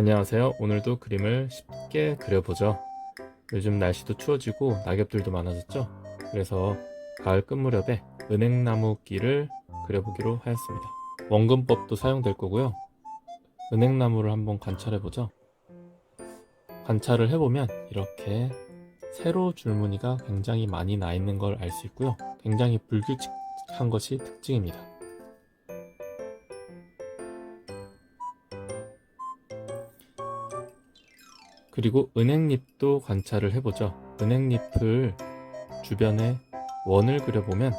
안녕하세요. 오늘도 그림을 쉽게 그려보죠. 요즘 날씨도 추워지고 낙엽들도 많아졌죠. 그래서 가을 끝무렵에 은행나무끼를 그려보기로 하였습니다. 원근법도 사용될 거고요. 은행나무를 한번 관찰해보죠. 관찰을 해보면 이렇게 세로 줄무늬가 굉장히 많이 나 있는 걸 알 수 있고요. 굉장히 불규칙한 것이 특징입니다. 그리고 은행잎도 관찰을 해보죠. 은행잎을 주변에 원을 그려보면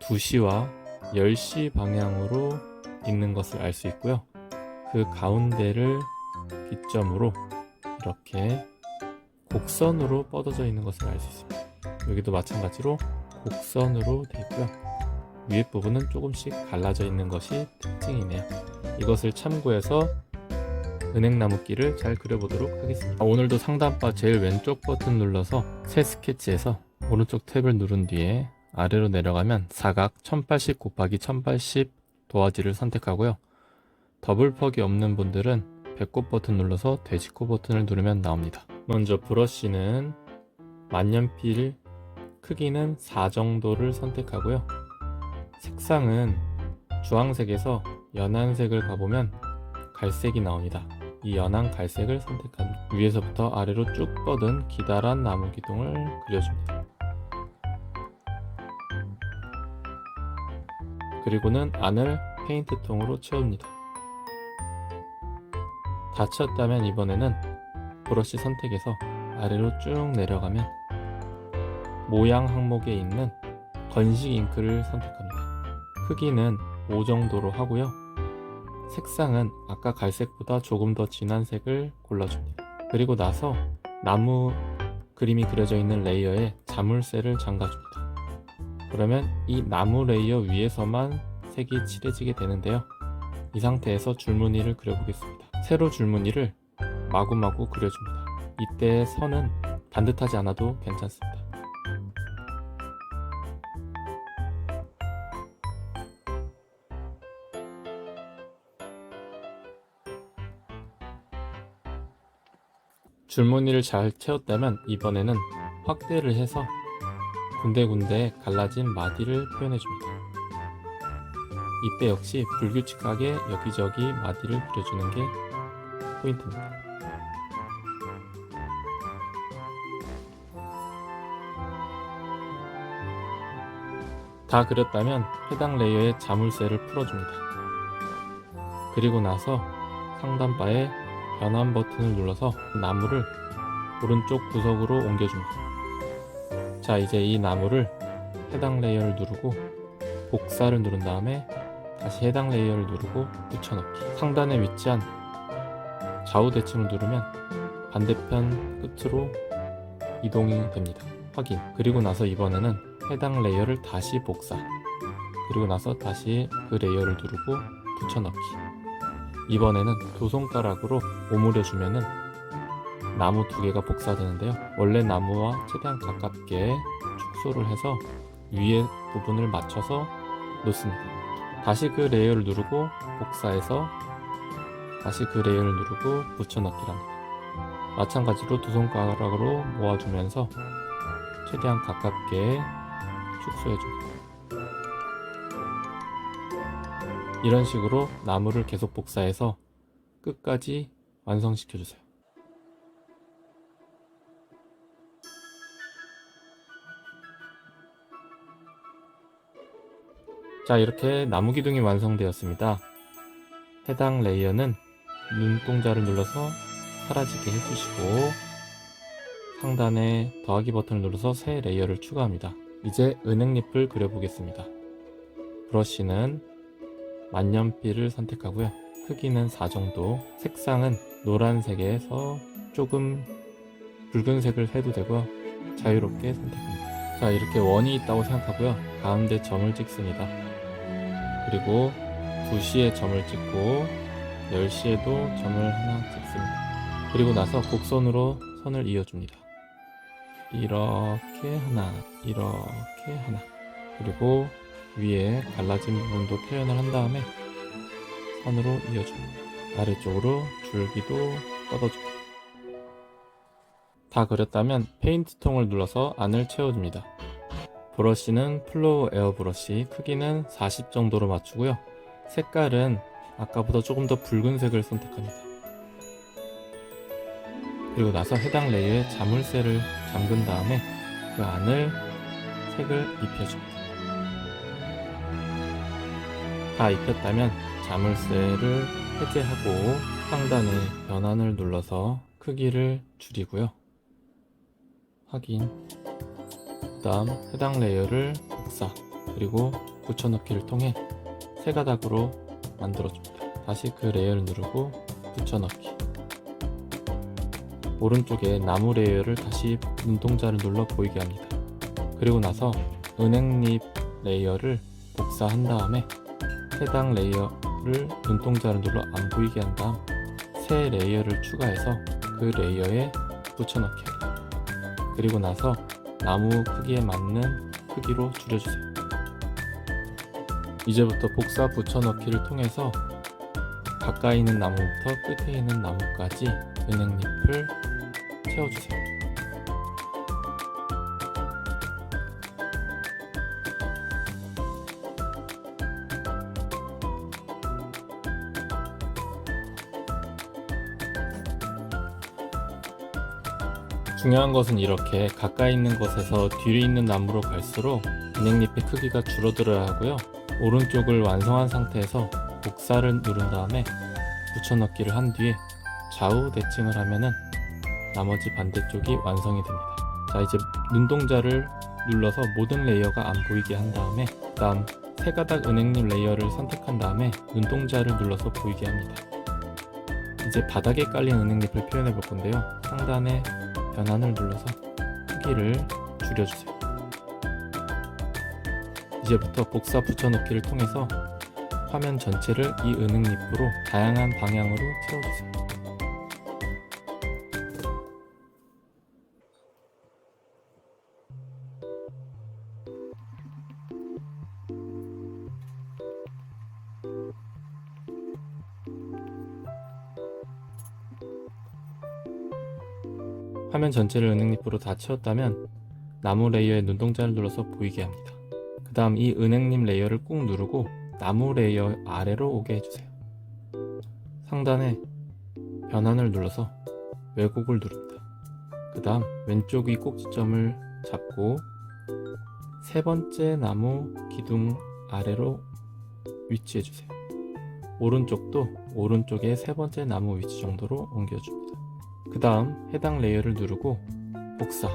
2시와 10시 방향으로 있는 것을 알 수 있고요. 그 가운데를 기점으로 이렇게 곡선으로 뻗어져 있는 것을 알 수 있습니다. 여기도 마찬가지로 곡선으로 되어 있고요. 위에 부분은 조금씩 갈라져 있는 것이 특징이네요. 이것을 참고해서 은행나무끼를 잘 그려보도록 하겠습니다. 오늘도 상단바 제일 왼쪽 버튼 눌러서 새 스케치에서 오른쪽 탭을 누른 뒤에 아래로 내려가면 사각 1080 곱하기 1080 도화지를 선택하고요. 더블 퍽이 없는 분들은 배꼽 버튼 눌러서 돼지코 버튼을 누르면 나옵니다. 먼저 브러쉬는 만년필 크기는 4 정도를 선택하고요. 색상은 주황색에서 연한색을 가보면 갈색이 나옵니다. 이 연한 갈색을 선택한 위에서부터 아래로 쭉 뻗은 기다란 나무 기둥을 그려줍니다. 그리고는 안을 페인트통으로 채웁니다. 다 채웠다면 이번에는 브러쉬 선택해서 아래로 쭉 내려가면 모양 항목에 있는 건식 잉크를 선택합니다. 크기는 5 정도로 하고요. 색상은 아까 갈색보다 조금 더 진한 색을 골라줍니다. 그리고 나서 나무 그림이 그려져 있는 레이어에 자물쇠를 잠가줍니다. 그러면 이 나무 레이어 위에서만 색이 칠해지게 되는데요. 이 상태에서 줄무늬를 그려보겠습니다. 세로 줄무늬를 마구마구 그려줍니다. 이때 선은 반듯하지 않아도 괜찮습니다. 줄무늬를 잘 채웠다면 이번에는 확대를 해서 군데군데 갈라진 마디를 표현해줍니다. 이때 역시 불규칙하게 여기저기 마디를 그려주는 게 포인트입니다. 다 그렸다면 해당 레이어에 자물쇠를 풀어줍니다. 그리고 나서 상단바에 변환 버튼을 눌러서 나무를 오른쪽 구석으로 옮겨줍니다. 자, 이제 이 나무를 해당 레이어를 누르고 복사를 누른 다음에 다시 해당 레이어를 누르고 붙여넣기. 상단에 위치한 좌우 대칭을 누르면 반대편 끝으로 이동이 됩니다. 확인. 그리고 나서 이번에는 해당 레이어를 다시 복사. 그리고 나서 다시 그 레이어를 누르고 붙여넣기. 이번에는 2손가락으로 오므려 주면은 나무 2개가 복사되는데요. 원래 나무와 최대한 가깝게 축소를 해서 위에 부분을 맞춰서 놓습니다. 다시 그 레이어를 누르고 복사해서 다시 그 레이어를 누르고 붙여넣기를 합니다. 마찬가지로 2손가락으로 모아주면서 최대한 가깝게 축소해줍니다. 이런 식으로 나무를 계속 복사해서 끝까지 완성시켜주세요. 자, 이렇게 나무 기둥이 완성되었습니다. 해당 레이어는 눈동자를 눌러서 사라지게 해주시고 상단에 더하기 버튼을 눌러서 새 레이어를 추가합니다. 이제 은행잎을 그려보겠습니다. 브러쉬는 만년필을 선택하고요. 크기는 4 정도, 색상은 노란색에서 조금 붉은색을 해도 되고요. 자유롭게 선택합니다. 자, 이렇게 원이 있다고 생각하고요. 가운데 점을 찍습니다. 그리고 2시에 점을 찍고 10시에도 점을 하나 찍습니다. 그리고 나서 곡선으로 선을 이어줍니다. 이렇게 하나, 이렇게 하나. 그리고 위에 갈라진 부분도 표현을 한 다음에 선으로 이어줍니다. 아래쪽으로 줄기도 뻗어줍니다. 다 그렸다면 페인트 통을 눌러서 안을 채워줍니다. 브러쉬는 플로우 에어 브러쉬, 크기는 40 정도로 맞추고요. 색깔은 아까보다 조금 더 붉은색을 선택합니다. 그리고 나서 해당 레이어에 자물쇠를 잠근 다음에 그 안을 색을 입혀줍니다. 다 입혔다면 자물쇠를 해제하고 상단에 변환을 눌러서 크기를 줄이고요. 확인. 그 다음 해당 레이어를 복사 그리고 붙여넣기를 통해 세 가닥으로 만들어줍니다. 다시 그 레이어를 누르고 붙여넣기. 오른쪽에 나무 레이어를 다시 눈동자를 눌러 보이게 합니다. 그리고 나서 은행잎 레이어를 복사한 다음에 해당 레이어를 눈동자를 눌러 안 보이게 한 다음 새 레이어를 추가해서 그 레이어에 붙여넣기 합니다. 그리고 나서 나무 크기에 맞는 크기로 줄여주세요. 이제부터 복사 붙여넣기를 통해서 가까이 있는 나무부터 끝에 있는 나무까지 은행잎을 채워주세요. 중요한 것은 이렇게 가까이 있는 곳에서 뒤에 있는 나무로 갈수록 은행잎의 크기가 줄어들어야 하고요. 오른쪽을 완성한 상태에서 복사를 누른 다음에 붙여넣기를 한 뒤에 좌우 대칭을 하면은 나머지 반대쪽이 완성이 됩니다. 자, 이제 눈동자를 눌러서 모든 레이어가 안 보이게 한 다음에 그 다음 세 가닥 은행잎 레이어를 선택한 다음에 눈동자를 눌러서 보이게 합니다. 이제 바닥에 깔린 은행잎을 표현해 볼 건데요. 상단에 변환을 눌러서 크기를 줄여주세요. 이제부터 복사 붙여넣기를 통해서 화면 전체를 이 은행잎으로 다양한 방향으로 채워주세요. 화면 전체를 은행잎으로 다 채웠다면 나무 레이어의 눈동자를 눌러서 보이게 합니다. 그 다음 이 은행잎 레이어를 꾹 누르고 나무 레이어 아래로 오게 해주세요. 상단에 변환을 눌러서 왜곡을 누릅니다. 그 다음 왼쪽 위 꼭지점을 잡고 세 번째 나무 기둥 아래로 위치해주세요. 오른쪽도 오른쪽에 세 번째 나무 위치 정도로 옮겨줍니다. 그 다음 해당 레이어를 누르고 복사,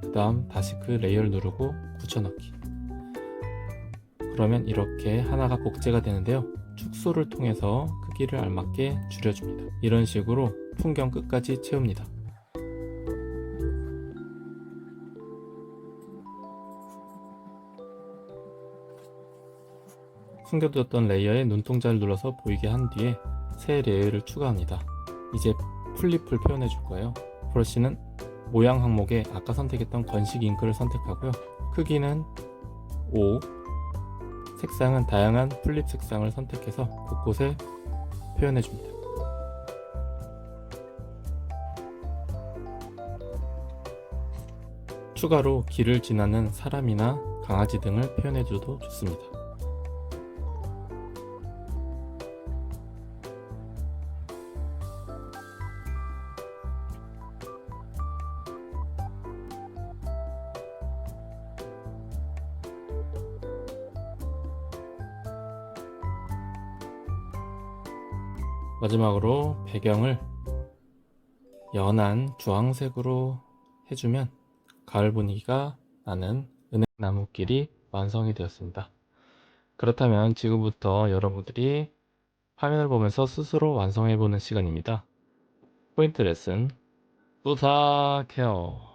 그 다음 다시 그 레이어를 누르고 붙여넣기. 그러면 이렇게 하나가 복제가 되는데요. 축소를 통해서 크기를 알맞게 줄여줍니다. 이런 식으로 풍경 끝까지 채웁니다. 숨겨두었던 레이어에 눈동자를 눌러서 보이게 한 뒤에 새 레이어를 추가합니다. 이제 플립을 표현해 줄 거예요. 브러쉬는 모양 항목에 아까 선택했던 건식 잉크를 선택하고요. 크기는 5, 색상은 다양한 플립 색상을 선택해서 곳곳에 표현해 줍니다. 추가로 길을 지나는 사람이나 강아지 등을 표현해 줘도 좋습니다. 마지막으로 배경을 연한 주황색으로 해주면 가을 분위기가 나는 은행나무길이 완성이 되었습니다. 그렇다면 지금부터 여러분들이 화면을 보면서 스스로 완성해보는 시간입니다. 포인트 레슨 부탁해요.